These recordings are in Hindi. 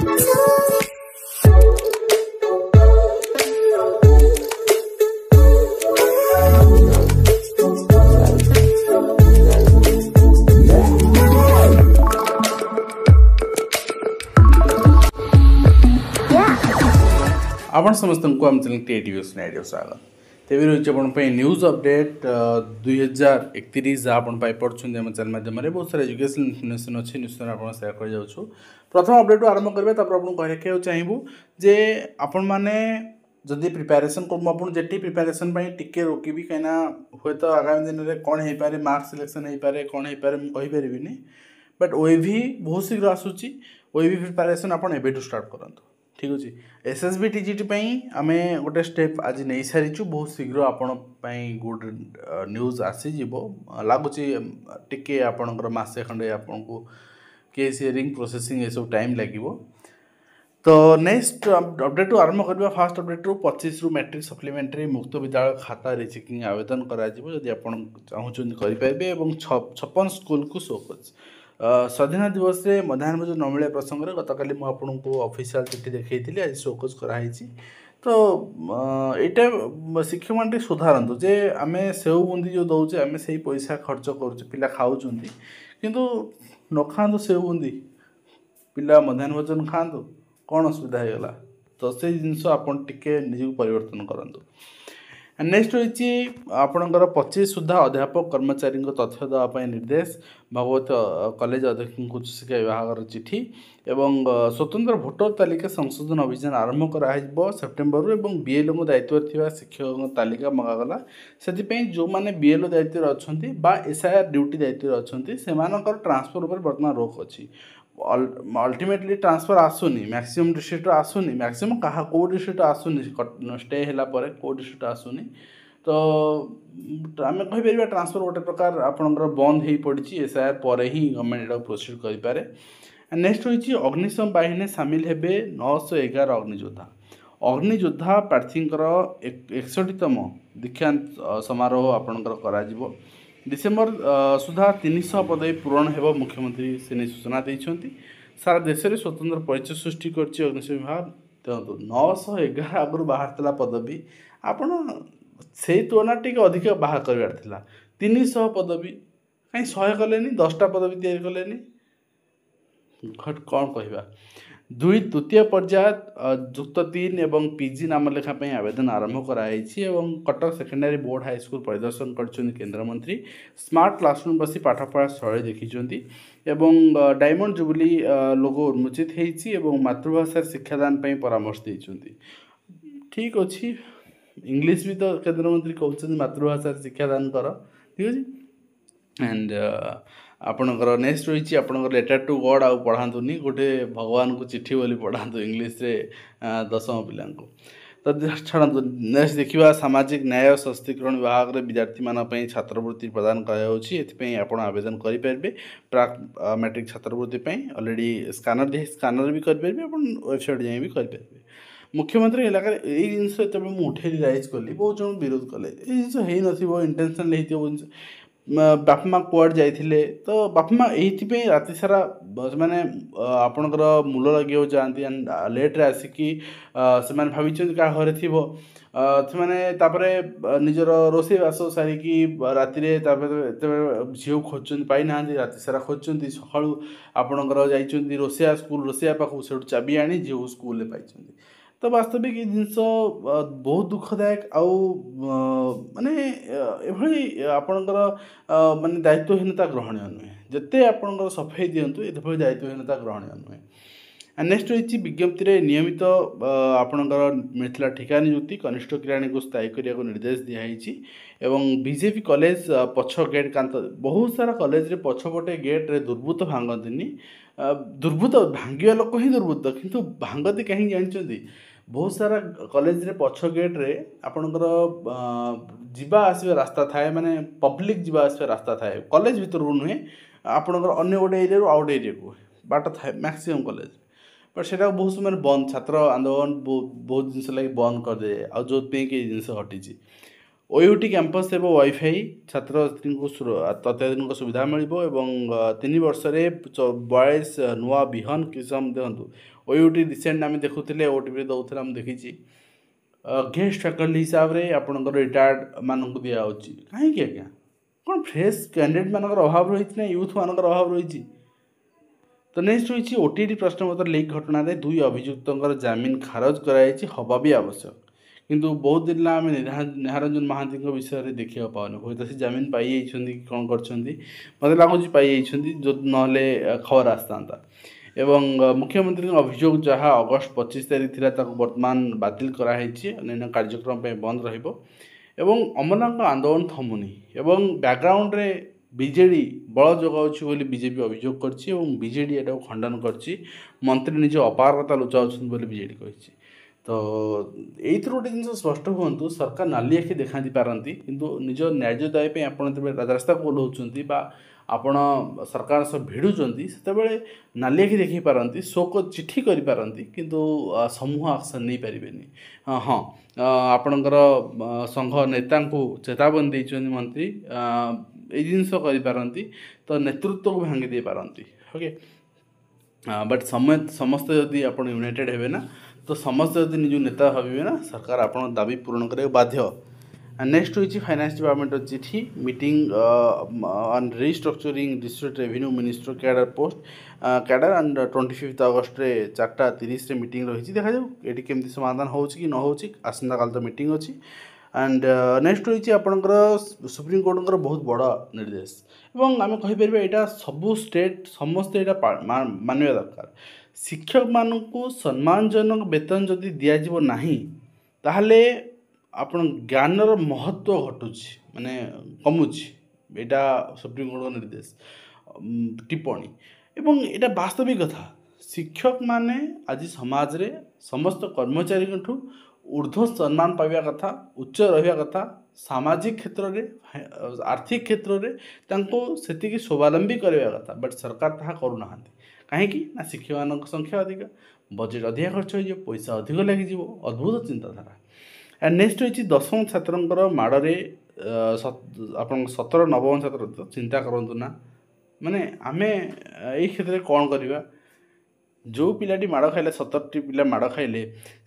आपण समस्त को आम चैनल टीवी आइडिया स्वागत तेज रही आप न्यूज अपडेट 2031 जहाँ आप पढ़ुं आम चैनल माध्यम बहुत सारा एजुकेशन इनफर्मेशन अच्छी निश्चय आप सेयार कर जाऊँ। प्रथम अपडेट आरंभ करवा आपको कहना चाहूँ जे आपण मैंने जदि प्रिपेरेसन कर मुझे प्रिपेरेसन टिके रोकबी कहीं हे तो आगामी दिन में कौन हो पारे मार्क्स सिलेक्शन हो पारे कौन हो पारे मुझे बट ओएवी बहुत शीघ्र आसूची ओएवी प्रिपेरेसन आप एवं स्टार्ट करूँ ठीक अच्छे एसएसबी टीजीटी आम गोटे स्टेप आज नहीं सारी बहुत शीघ्र आपण गुड न्यूज आसीज लगुच टिके आपणकर मसे खंडे आपन को केस हियरिंग प्रोसेसिंग ये सब टाइम लगे। तो नेक्स्ट अपडेट आरंभ करवा फास्ट अपडेट 25 रु मैट्रिक सप्लीमेंटरी मुक्त विद्यालय खाता रिचेकिंग आवेदन करी आप चाहते और 56 स्कूल को शोकज स्वाधीनता दिवस रे मध्याह्न भोजन न मिले प्रसंग में गतकाली मुझे ऑफिशियल चिठी देखी आज शोकज कराई। तो यहाँ शिक्षक मैंने सुधारतु जे आम सेव बुंदी जो दौचे आम से पैसा खर्च कर पिला खाऊँ किंतु न खातु सेव बुंदी पिला मध्याह्न भोजन खातु कौन असुविधा होगा। तो से जिनस आपड़ टे निजी परिवर्तन करूँ। नेक्स्ट रही आपणकर 25 सुधा अध्यापक कर्मचारी तथ्य देवाई निर्देश भगवत कॉलेज अध्यक्ष शिक्षा विभाग चिठी एवं स्वतंत्र भोटर तालिका संशोधन अभियान आरंभ कर सेप्टेम्बर और बीएलओ दायित्व थी शिक्षक तालिका मगागला से जो मैंने बीएलओ दायित्व अच्छा एसआईआर ड्यूटी दायित्व अच्छा से ट्रांसफर पर बर्तमान रोक अच्छी अल्टीमेटली ट्रांसफर आसुनी मैक्सिमम डिस्ट्रिक्ट आसुनी मैक्सिमम कहा को डिस्ट्रिक्ट आसुनी स्टे है को डिस्ट्रिक्ट आसुनी। तो आम कहीपर ट्रांसफर गोटे प्रकार आपंकर बंद हो पड़ी एसआईआर पर ही गवर्नमेंट यहाँ प्रोसीड करें। नेक्स्ट रही अग्निशम बाहिनी सामिल हे 911 अग्नियोद्धा प्रार्थींकर 61तम दीक्षांत समारोह आपणकर करा डिसेम्बर सुधा 300 पदवी पूरण हो मुख्यमंत्री से सूचना देते। सारा देश में स्वतंत्र परिचय सृष्टि कर अग्निशम विभाग देखो 911 आगु बाहर पदवी आपण से तुलना टी अधिक बाहर करार 300 पदवी कहीं 100 कले 10टा पदवी तैयारी कले कौन कहवा। तृतीय पर्याय जुक्त 3 एवं पीजी नाम लेखा आवेदन आरंभ कराई कटक सेकेंडरी बोर्ड हाईस्कूल परिदर्शन कर केन्द्रमंत्री स्मार्ट क्लासरूम बसी पाठपढ़ा स्थल देखी एवं डायमंड जुबली लोगो उन्मोचित होती मातृभाषा शिक्षादान परामर्श देते। ठीक अच्छे इंग्लिश भी तो केन्द्रमंत्री कहते मातृभाषा शिक्षादान कर ठीक अच्छे। एंड आपणकर नेक्स्ट रही आपणकर लेटर टू गॉड आउ पढ़ातुनी गोटे भगवान को चिट्ठी बोली पढ़ातु इंग्लिश रे 10वीं पिला। तो छाड़ू नेक्स्ट देखा सामाजिक न्याय सशक्तिकरण विभाग विद्यार्थी मानी छात्रवृत्ति प्रदान कर आवेदन करेंगे प्राक मैट्रिक छात्रवृत्ति अलरेडी स्कानर भी करेंगे वेबसाइट जाए भी करेंगे। मुख्यमंत्री इलाका यही जिनस जब मुझे रियलाइज कली बहुत जन विरोध कले जिस हो इंटेंशनल हो बापा माँ कुआड़ जाते तो बापा माँ यही राति सारा मैंने आपणकर मूल लगे जाती लेट्रे आसिकी से भाई क्या घरे थी से निजर रोषेबास सारिकी राति झील खोजुं पाई ना राति सारा खोजुं सका आपणकर जा रोषिया स्कूल रोषिया पाखु से चाबी आनी झील स्कूल पाई। तो वास्तविक ये जिनस बहुत दुखदायक आउ माने एभली आपणकर माने दायित्वहीनता ग्रहणीय नुहे जिते आपणकर सफाई दिंतु ये दायित्वहीनता ग्रहणीय नुहे। नेक्स्ट रही विज्ञप्ति नियमित आपणकर मिलता ठिका नियुक्ति कनिष्ठ किराणी को स्थायी करने को निर्देश दिखाई एवं बीजेपी कॉलेज पछ गेट कांत बहुत सारा कॉलेज रे पछपटे गेट रे दुर्बृत्त भांगती दुर्बृत्त भांगा लोक ही दुर्बृत्त किंतु भांगती कहीं जानते बहुत सारा कॉलेज रे पछ गेट रे आपणकर जीवा आसवा रास्ता थाए माने पब्लिक जीवा आसवा रास्ता थाए कॉलेज भीतर नुहे आपणकर अन्य गोटे एरिया आउट एरिया को बाट थाए मैक्सिमम कॉलेज बट से बहुत समय बंद छात्र आंदोलन बहुत जिन लगे बंद करदे आ जो कि जिन हटी ओयूटी कैंपस एवं वाईफाई छात्र छात्री को अत्याधुनिक सुविधा मिल 3 वर्ष 42 नुआ विहन किसम दिंतु ओयूटी रिसेंट आम देखुले ओटीवी दौर आम देखी गेस्ट फैकल्टी हिसाब से आपंकर रिटायर्ड मानक दिखाई कहीं आज्ञा कौन फ्रेश कैंडिडेट मानकर अभाव रही ना यूथ मानकर अभाव रही। तो नेक्स्ट रही ओटीटी प्रश्नपत्र लीक घटना दुई अभियुक्तर जमीन खारज कराई हवा भी आवश्यक किंतु बहुत दिन आम निहारंजन महांती विषय में देखा पाने हूँ तो से जमीन पाई कौन कर मत लगुच पाई जो ना खबर आसता एवं मुख्यमंत्री अभियोग जहाँ अगस्ट 25 तारीख थी बर्तमान बातिल कराई अन्य कार्यक्रम बंद रही अमरनाथ आंदोलन थमुनी एवं बैकग्राउंड रे बीजेडी बल जगाऊँ बीजेपी अभियोग करजेडी एटा खंडन कर मंत्री निज अपारगता लुचाऊँ बीजेडी कही। तो यही गोटे जिन स्पष्ट हूँ सरकार नाली आखि देखा पारती किंतु निज न्यायदायी आप रास्ता को ओह्लाउं आपण सरकार सह भिड़ुंट से नाली आखि देखी पारती शोक चिठी करें किंतु समूह एक्शन नहीं पारे। हाँ आपणकर संघ नेता चेतावनी देते मंत्री ये जिनस करें तो नेतृत्व को भांगी दे पारती ओके बट समस्ते जदि आप यूनाइटेड हेबे ना तो समस्त जब निज नेता भावे ना सरकार आपन दाबी पूरण करने बाध्य। नेक्स्ट हुई फाइनेंस डिपार्टमेंट चिठी meeting on restructuring district revenue minister cadre post cadre and 25 August रे 4:30 रे मीटिंग रही देखा जाऊ ये केमती समाधान हो कि न हो आसंता काल तो मीटिंग अच्छी। एंड नेक्स्ट हुई आपंकर सुप्रीम कोर्टर बहुत बड़ निर्देश एवं आम कहीपर यहाँ सबू स्टेट समस्ते यहाँ मानवा दरकार शिक्षक मानू सम्मानजनक वेतन जदि दिज्व ना ताहले आपण ज्ञानर महत्व घटुची माने कमुची यहाँ सुप्रीम कोर्ट निर्देश टिप्पणी एवं यहाँ वास्तविक कथा शिक्षक माने आज समाज रे समस्त कर्मचारी ऊर्ध्व सम्मान पाइबा कथा उच्च रहा कथा सामाजिक क्षेत्र में आर्थिक क्षेत्र में से स्वावलंबी करवा कथा बट सरकार ताहा करूना कहीं ना शिक्षक मान संख्या अधिक बजेट अधिक खर्च हो पैसा अधिक लगे अद्भुत चिंताधारा। एंड नेक्स्ट रही 10वीं छात्र माड़े आप 17 नवम छात्र चिंता करूँ ना माने आमे यही क्षेत्र में कौन करवा जो पिलाटी माड़ खाइले 17टी पिला माड़ खाइले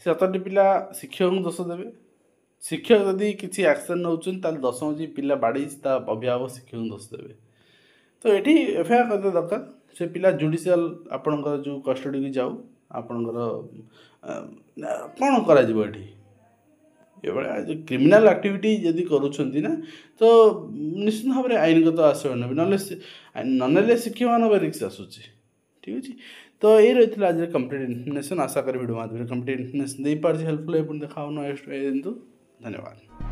17टी पिला शिक्षक को दोष देवे शिक्षक जदि किसी एक्शन नौ 10 जी पिला बाड़ी अभिभावक शिक्षक को दोष देवे। तो ये एफआईआर करते दरकार से पिला जुडिशियल आपणकर जो कस्टडी की जाऊ आपणकर कौन करा ये भाई क्रिमिनाल एक्टिविटी जदि करुँच ना तो निश्चित भाव में आईनगत आश्रय ने ना शिक्षक मान रिक्स आसूँ ठीक अच्छे। तो ये रही आज कंप्लीट इन्फर्मेशन आशा करी वीडियो माध्यम कंप्लीट इन्फर्मेशन दे पार्टी हेल्पफुल देखा नेक्स्ट धन्यवाद।